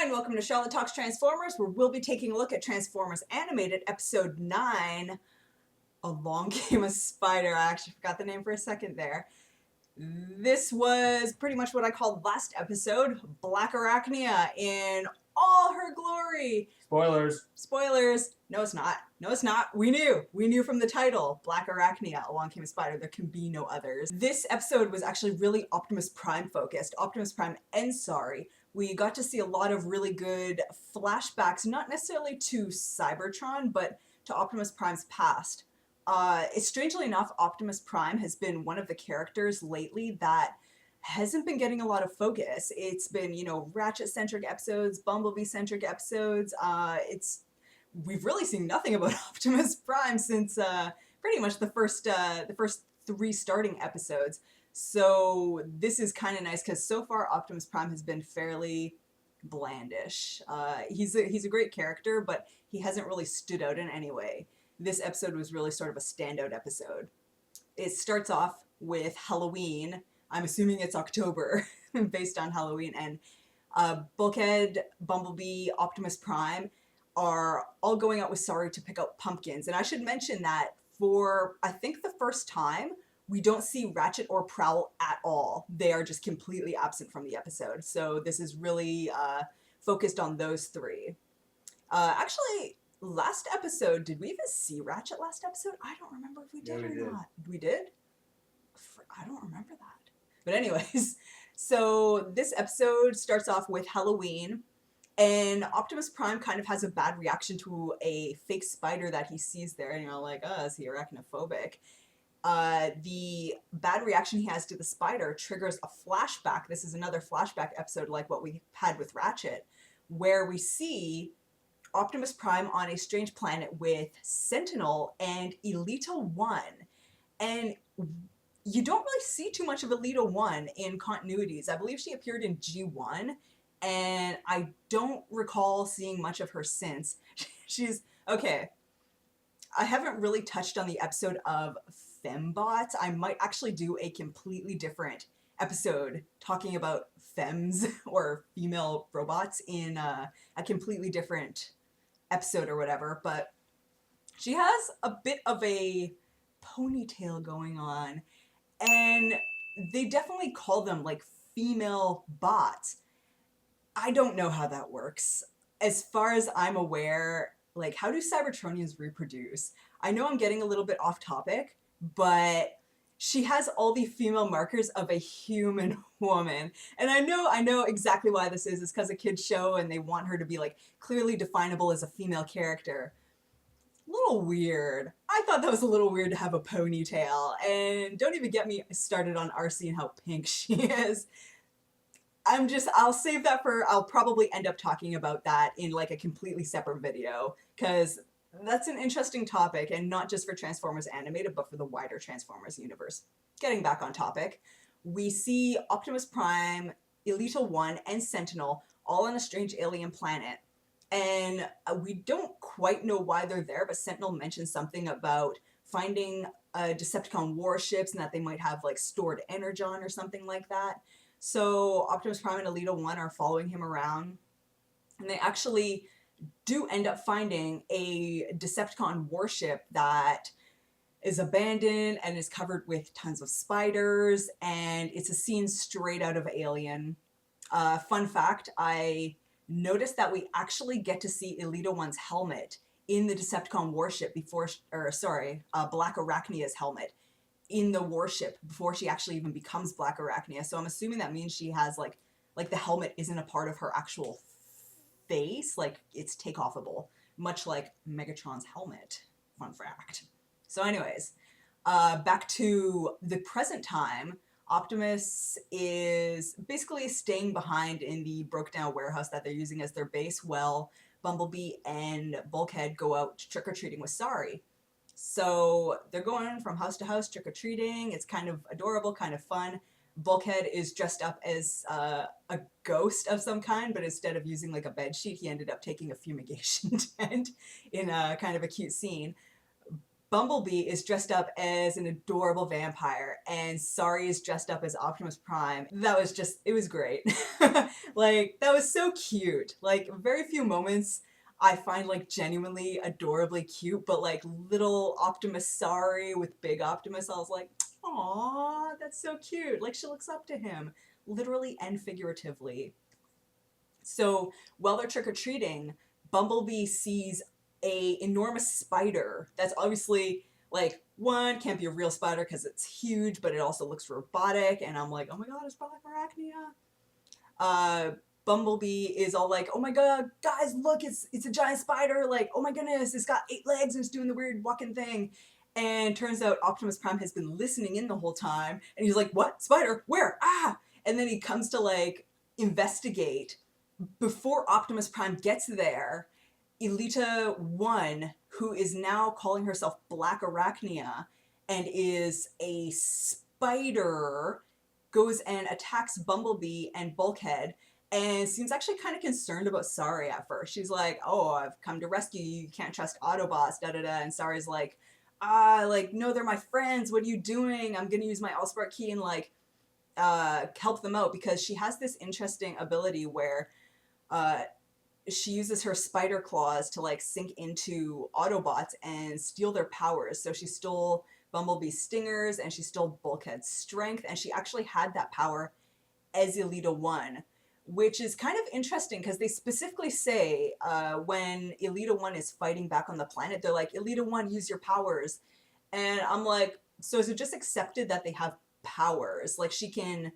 Hi, and welcome to Charlotte Talks Transformers, where we'll be taking a look at Transformers Animated Episode 9, Along Came a Spider. I actually forgot the name for a second there. This was pretty much what I called last episode, Blackarachnia in all her glory. Spoilers. Spoilers. No, it's not. No, it's not. We knew. We knew from the title, Blackarachnia, Along Came a Spider. There can be no others. This episode was actually really Optimus Prime focused. Optimus Prime and Sorry. We got to see a lot of really good flashbacks, not necessarily to Cybertron, but to Optimus Prime's past. Strangely enough, Optimus Prime has been one of the characters lately that hasn't been getting a lot of focus. It's been, Ratchet-centric episodes, Bumblebee-centric episodes. We've really seen nothing about Optimus Prime since pretty much the first three starting episodes. So this is kind of nice because so far Optimus Prime has been fairly blandish. He's a great character, but he hasn't really stood out in any way. This episode was really sort of a standout episode. It starts off with Halloween. I'm assuming it's October, based on Halloween, and Bulkhead, Bumblebee, Optimus Prime are all going out with Sorry to pick out pumpkins. And I should mention that for, I think, the first time, we don't see Ratchet or Prowl at all. They are just completely absent from the episode. So this is really focused on those three. Actually, last episode, did we even see Ratchet last episode? I don't remember if we did or not. We did? I don't remember that. But anyways, so this episode starts off with Halloween, and Optimus Prime kind of has a bad reaction to a fake spider that he sees there, and is he arachnophobic? The bad reaction he has to the spider triggers a flashback. This is another flashback episode like what we had with Ratchet, where we see Optimus Prime on a strange planet with Sentinel and Elita 1. And you don't really see too much of Elita 1 in continuities. I believe she appeared in G1, and I don't recall seeing much of her since. Okay, I haven't really touched on the episode of Fembots. I might actually do a completely different episode talking about femmes or female robots in a completely different episode or whatever, but she has a bit of a ponytail going on, and they definitely call them like female bots. I don't know how that works. As far as I'm aware, like, how do Cybertronians reproduce? I know I'm getting a little bit off topic, but she has all the female markers of a human woman. And I know exactly why this is. It's because a kid's show and they want her to be like clearly definable as a female character. A little weird. I thought that was a little weird to have a ponytail. And don't even get me started on RC and how pink she is. I'll save that I'll probably end up talking about that in like a completely separate video, because that's an interesting topic, and not just for Transformers Animated, but for the wider Transformers universe. Getting back on topic, we see Optimus Prime, Elita 1, and Sentinel all on a strange alien planet. And we don't quite know why they're there, but Sentinel mentions something about finding Decepticon warships and that they might have like stored energon or something like that. So Optimus Prime and Elita 1 are following him around, and they actually do end up finding a Decepticon warship that is abandoned and is covered with tons of spiders, and it's a scene straight out of Alien. Fun fact, I noticed that we actually get to see Elita 1's helmet in the Decepticon warship Blackarachnia's helmet in the warship before she actually even becomes Blackarachnia. So I'm assuming that means she has like the helmet isn't a part of her actual face, like it's takeoffable, much like Megatron's helmet. Fun fact. So anyways, back to the present time, Optimus is basically staying behind in the broke down warehouse that they're using as their base while Bumblebee and Bulkhead go out trick-or-treating with Sorry. So they're going from house to house trick-or-treating. It's kind of adorable, kind of fun. Bulkhead is dressed up as a ghost of some kind, but instead of using like a bed sheet, he ended up taking a fumigation tent in a kind of a cute scene. Bumblebee is dressed up as an adorable vampire, and Sari is dressed up as Optimus Prime. That was just, it was great. Like, that was so cute. Like, very few moments I find, like, genuinely adorably cute, but, like, little Optimus Sari with big Optimus, I was like, aw, that's so cute. Like, she looks up to him, literally and figuratively. So, while they're trick-or-treating, Bumblebee sees a enormous spider that's obviously, like, one, can't be a real spider because it's huge, but it also looks robotic, and I'm like, oh my god, it's Blackarachnia. Bumblebee is all like, oh my god, guys, look, it's a giant spider, like, oh my goodness, it's got 8 legs and it's doing the weird walking thing. And turns out Optimus Prime has been listening in the whole time, and he's like, what? Spider? Where? Ah! And then he comes to, like, investigate. Before Optimus Prime gets there, Elita 1, who is now calling herself Blackarachnia and is a spider, goes and attacks Bumblebee and Bulkhead, and seems actually kind of concerned about Sari at first. She's like, oh, I've come to rescue you, you can't trust Autobots, da-da-da, and Sari's like, like, no, they're my friends, what are you doing? I'm gonna use my Allspark key and, like, help them out, because she has this interesting ability where she uses her spider claws to, like, sink into Autobots and steal their powers. So she stole Bumblebee's stingers, and she stole Bulkhead's strength, and she actually had that power as Elita 1, which is kind of interesting because they specifically say when Elita 1 is fighting back on the planet, they're like, Elita 1, use your powers. And I'm like, so is it just accepted that they have powers? Like, she can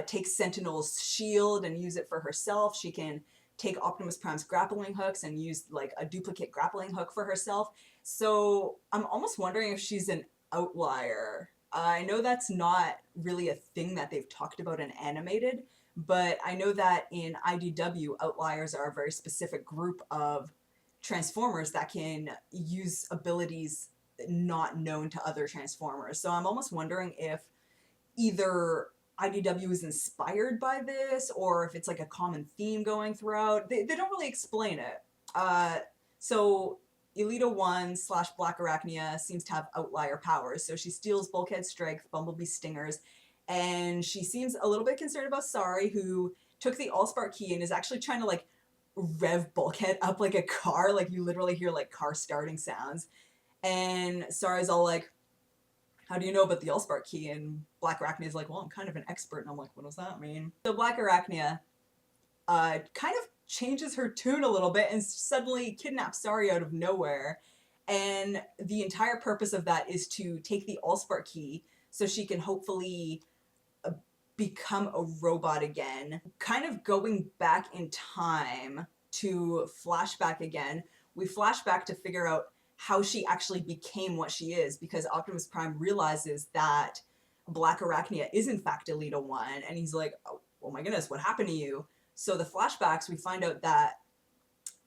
take Sentinel's shield and use it for herself. She can take Optimus Prime's grappling hooks and use, like, a duplicate grappling hook for herself. So I'm almost wondering if she's an outlier. I know that's not really a thing that they've talked about in animated, but I know that in IDW, outliers are a very specific group of Transformers that can use abilities not known to other Transformers. So I'm almost wondering if either IDW is inspired by this, or if it's like a common theme going throughout. They don't really explain it. So Elita 1 / Blackarachnia seems to have outlier powers. So she steals Bulkhead's strength, Bumblebee's stingers, and she seems a little bit concerned about Sari, who took the Allspark key and is actually trying to, like, rev Bulkhead up like a car. Like, you literally hear, like, car starting sounds. And Sari's all like, how do you know about the Allspark key? And Blackarachnia is like, well, I'm kind of an expert. And I'm like, what does that mean? So Blackarachnia kind of changes her tune a little bit and suddenly kidnaps Sari out of nowhere. And the entire purpose of that is to take the Allspark key so she can hopefully become a robot again. Kind of going back in time to flashback again, we flash back to figure out how she actually became what she is, because Optimus Prime realizes that Blackarachnia is in fact Elita 1, and he's like, oh my goodness, what happened to you? So the flashbacks, we find out that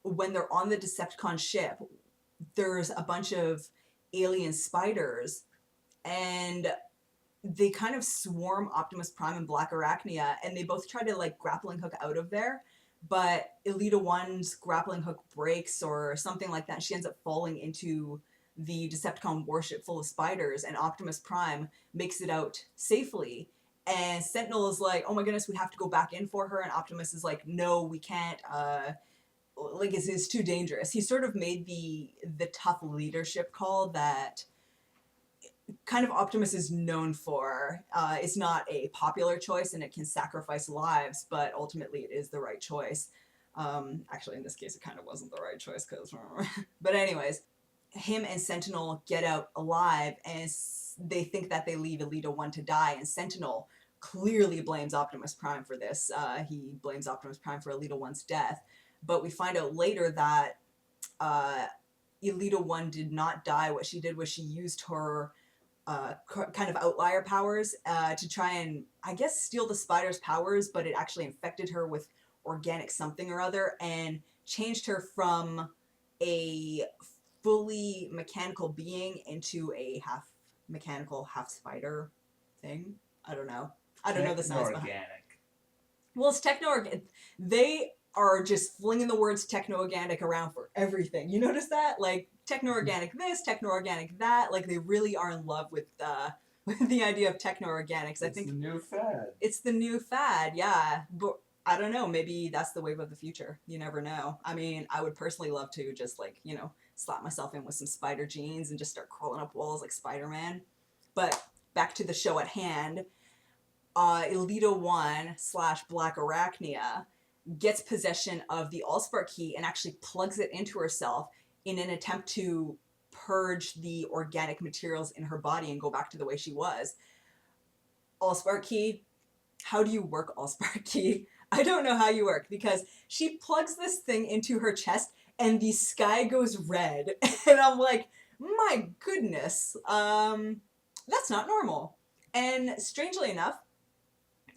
when they're on the Decepticon ship, there's a bunch of alien spiders, and they kind of swarm Optimus Prime and Blackarachnia, and they both try to, like, grappling hook out of there, but Elita 1's grappling hook breaks or something like that, and she ends up falling into the Decepticon warship full of spiders, and Optimus Prime makes it out safely. And Sentinel is like, oh my goodness, we have to go back in for her, and Optimus is like, no, we can't, like, it's too dangerous. He sort of made the tough leadership call that kind of Optimus is known for. It's not a popular choice and it can sacrifice lives, but ultimately it is the right choice. Actually, in this case, it kind of wasn't the right choice, because but anyways, him and Sentinel get out alive, and they think that they leave Elita 1 to die, and Sentinel clearly blames Optimus Prime for this. He blames Optimus Prime for Elita 1's death, but we find out later that Elita 1 did not die. What she did was she used her kind of outlier powers to try and, I guess, steal the spider's powers, but it actually infected her with organic something or other and changed her from a fully mechanical being into a half mechanical, half spider thing. I don't know. I don't know the science behind it. Well, it's techno-organic. They are just flinging the words techno-organic around for everything. You notice that? Like, techno-organic this, techno-organic that. Like, they really are in love with the idea of techno-organics. I think it's the new fad. it's the new fad, yeah. But I don't know, maybe that's the wave of the future. You never know. I mean, I would personally love to just, like, you know, slap myself in with some spider jeans and just start crawling up walls like Spider-Man. But back to the show at hand, Elita 1 slash Blackarachnia gets possession of the Allspark key and actually plugs it into herself in an attempt to purge the organic materials in her body and go back to the way she was. Allspark key, how do you work Allspark key? I don't know how you work, because she plugs this thing into her chest and the sky goes red. And I'm like, my goodness, that's not normal. And strangely enough,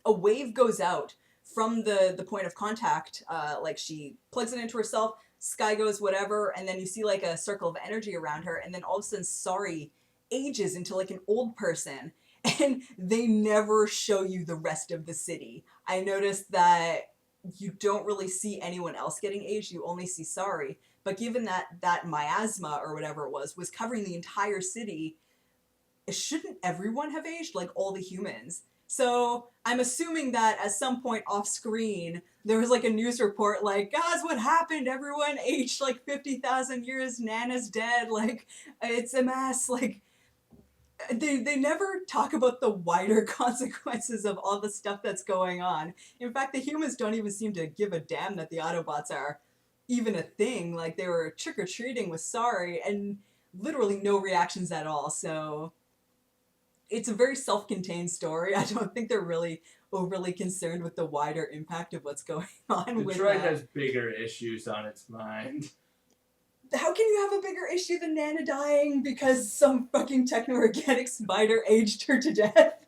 a wave goes out from the point of contact. Like, she plugs it into herself, sky goes whatever, and then you see like a circle of energy around her, and then all of a sudden Sari ages into like an old person, and they never show you the rest of the city. I noticed that you don't really see anyone else getting aged, you only see Sari. But given that miasma or whatever it was covering the entire city, shouldn't everyone have aged, like all the humans? So I'm assuming that at some point off screen, there was like a news report like, guys, what happened? Everyone aged like 50,000 years, Nana's dead, like, it's a mess. Like, they never talk about the wider consequences of all the stuff that's going on. In fact, the humans don't even seem to give a damn that the Autobots are even a thing. Like, they were trick-or-treating with Sari and literally no reactions at all. So it's a very self-contained story. I don't think they're really overly concerned with the wider impact of what's going on. Detroit has bigger issues on its mind. How can you have a bigger issue than Nana dying because some fucking techno-organic spider aged her to death?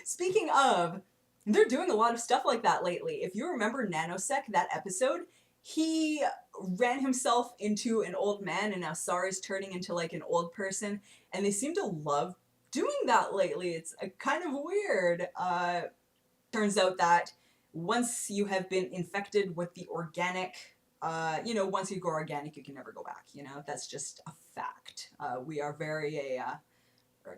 Speaking of, they're doing a lot of stuff like that lately. If you remember Nanosec, that episode, he ran himself into an old man, and now Sari's turning into like an old person, and they seem to love doing that lately. It's kind of weird. Turns out that once you have been infected with the organic, you know, once you go organic, you can never go back. You know, that's just a fact. We are very a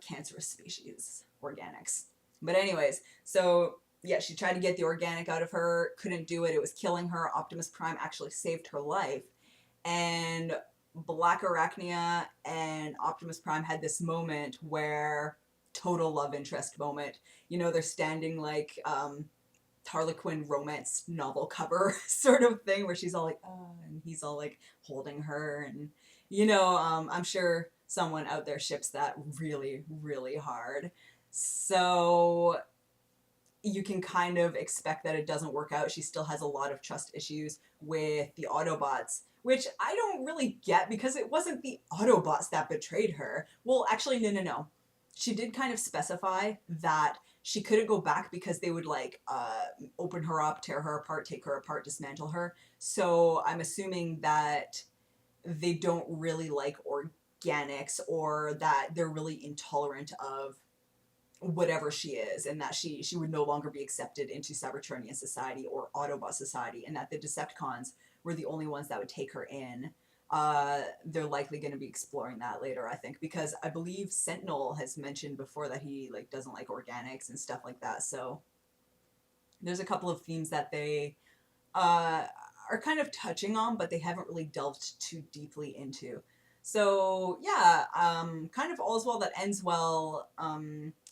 cancerous species, organics. But anyways, so yeah, she tried to get the organic out of her, couldn't do it. It was killing her. Optimus Prime actually saved her life. And Blackarachnia and Optimus Prime had this moment where, total love interest moment. You know, they're standing like Harlequin romance novel cover sort of thing, where she's all like, oh, and he's all like holding her, and you know, I'm sure someone out there ships that really, really hard. So you can kind of expect that it doesn't work out. She still has a lot of trust issues with the Autobots, which I don't really get, because it wasn't the Autobots that betrayed her. Well, actually, no. She did kind of specify that she couldn't go back because they would like open her up, tear her apart, take her apart, dismantle her. So I'm assuming that they don't really like organics, or that they're really intolerant of whatever she is, and that she would no longer be accepted into Cybertronian society or Autobot society, and that the Decepticons were the only ones that would take her in. They're likely going to be exploring that later, I think, because I believe Sentinel has mentioned before that he like doesn't like organics and stuff like that. So there's a couple of themes that they are kind of touching on, but they haven't really delved too deeply into. So yeah, kind of all's well that ends well.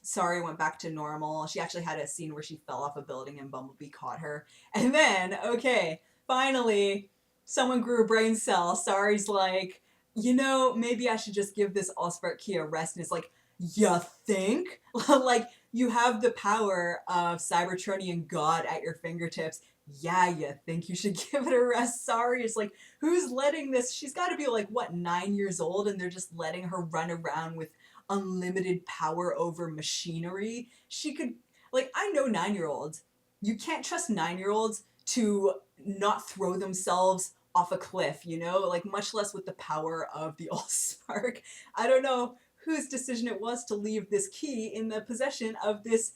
Sari went back to normal. She actually had a scene where she fell off a building and Bumblebee caught her. And then, okay, finally, someone grew a brain cell. Sari's like, you know, maybe I should just give this Allspark key a rest. And it's like, you think? Like, you have the power of Cybertronian God at your fingertips. Yeah, you think you should give it a rest? Sari is like, who's letting this? She's got to be like, what, 9 years old? And they're just letting her run around with unlimited power over machinery. She could, like, I know 9-year-olds. You can't trust 9-year-olds to not throw themselves off a cliff, you know, like, much less with the power of the Allspark. I don't know whose decision it was to leave this key in the possession of this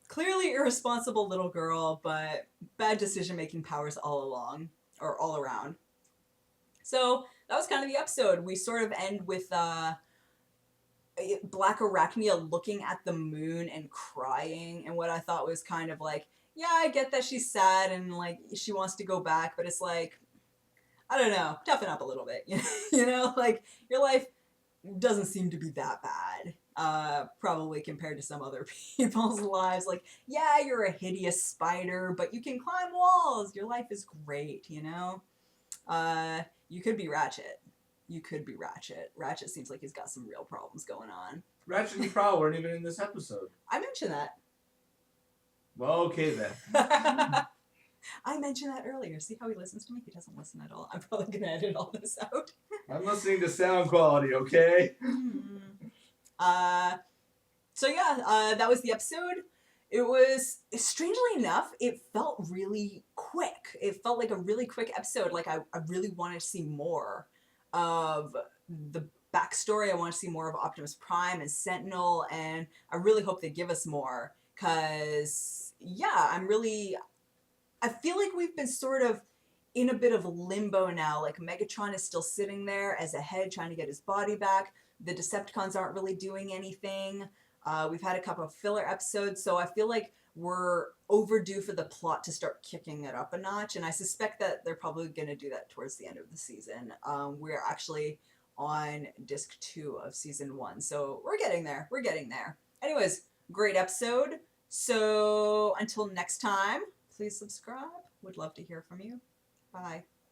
clearly irresponsible little girl, but bad decision-making powers all along. or all around. So that was kind of the episode. We sort of end with Blackarachnia looking at the moon and crying, and what I thought was kind of like, yeah, I get that she's sad and like she wants to go back, but it's like, I don't know, toughen up a little bit. You know, like your life doesn't seem to be that bad. Probably compared to some other people's lives. Like, yeah, you're a hideous spider, but you can climb walls. Your life is great, you know? You could be Ratchet. You could be Ratchet. Ratchet seems like he's got some real problems going on. Ratchet and Prowl weren't even in this episode. I mentioned that. Well, okay then. I mentioned that earlier. See how he listens to me? He doesn't listen at all. I'm probably going to edit all this out. I'm listening to sound quality, okay? So yeah, that was the episode. It was, strangely enough, it felt really quick. It felt like a really quick episode. Like I really wanted to see more of the backstory. I want to see more of Optimus Prime and Sentinel, and I really hope they give us more. Cause yeah, I feel like we've been sort of in a bit of limbo now. Like Megatron is still sitting there as a head trying to get his body back. The Decepticons aren't really doing anything. We've had a couple of filler episodes, so I feel like we're overdue for the plot to start kicking it up a notch, and I suspect that they're probably going to do that towards the end of the season. We're actually on disc 2 of season 1, so we're getting there. We're getting there. Anyways, great episode. So until next time, please subscribe. Would love to hear from you. Bye.